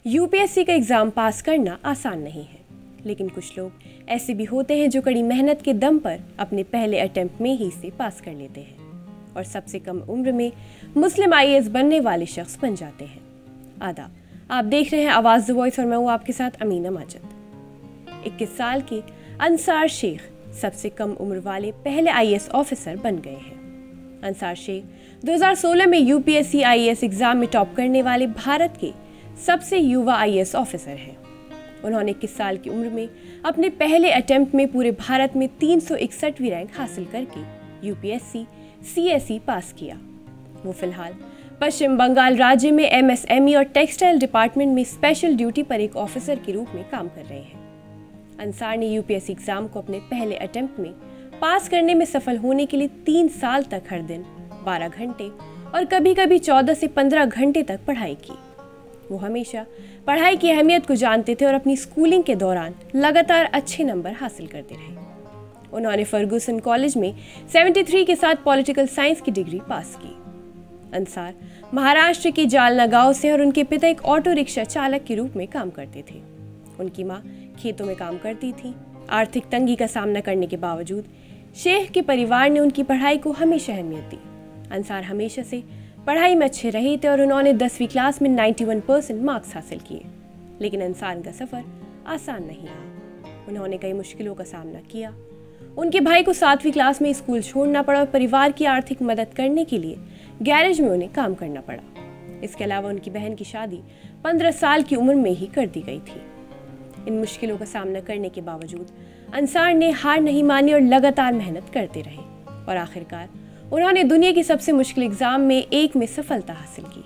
UPSC का exam pass करना आसान नहीं है, लेकिन कुछ लोग ऐसे भी होते हैं जो कड़ी मेहनत के दम पर अपने पहले अटेम्प्ट में ही इसे पास कर लेते हैं और सबसे कम उम्र में मुस्लिम आईएएस बनने वाले शख्स बन जाते हैं। आदाब, आप देख रहे हैं आवाज़ द वॉइस और मैं हूँ आपके साथ अमीना माजिद। 21 साल के अंसार शेख सबसे कम उम्र वाले पहले आईएएस ऑफिसर बन गए हैं। अंसार शेख 2016 में यूपीएससी आईएएस एग्ज़ाम में टॉप करने वाले भारत के सबसे युवा आईएएस ऑफिसर हैं। उन्होंने 21 साल की उम्र में अपने पहले अटेम्प्ट में पूरे भारत में 361वीं रैंक हासिल करके यूपीएससी सीएसई पास किया। वो फिलहाल पश्चिम बंगाल राज्य में एमएसएमई और टेक्सटाइल डिपार्टमेंट में स्पेशल ड्यूटी पर एक ऑफिसर के रूप में काम कर रहे हैं। अंसार ने यूपीएससी एग्जाम को अपने पहले अटेम्प्ट में पास करने में सफल होने के लिए 3 साल तक हर दिन 12 घंटे और कभी कभी 14 से 15 घंटे तक पढ़ाई की। वो हमेशा पढ़ाई की अहमियत को जानते थे और अपनी स्कूलिंग के दौरान लगातार अच्छे नंबर हासिल करते रहे। उन्होंने फर्गूसन कॉलेज में 73 के साथ पॉलिटिकल साइंस की डिग्री पास की। अंसार महाराष्ट्र के जालना गांव से और उनके पिता एक ऑटो रिक्शा चालक के रूप में काम करते थे। उनकी मां खेतों में काम करती थी। आर्थिक तंगी का सामना करने के बावजूद शेख के परिवार ने उनकी पढ़ाई को हमेशा अहमियत दी। अंसार हमेशा से पढ़ाई में अच्छे रहे थे और उन्होंने 10वीं क्लास में 91% मार्क्स हासिल किए। लेकिन अंसार का सफ़र आसान नहीं रहा। उन्होंने कई मुश्किलों का सामना किया। उनके भाई को 7वीं क्लास में स्कूल छोड़ना पड़ा और परिवार की आर्थिक मदद करने के लिए गैरेज में उन्हें काम करना पड़ा। इसके अलावा उनकी बहन की शादी 15 साल की उम्र में ही कर दी गई थी। इन मुश्किलों का सामना करने के बावजूद अंसार ने हार नहीं मानी और लगातार मेहनत करते रहे और आखिरकार उन्होंने दुनिया की सबसे मुश्किल एग्जाम में एक में सफलता हासिल की।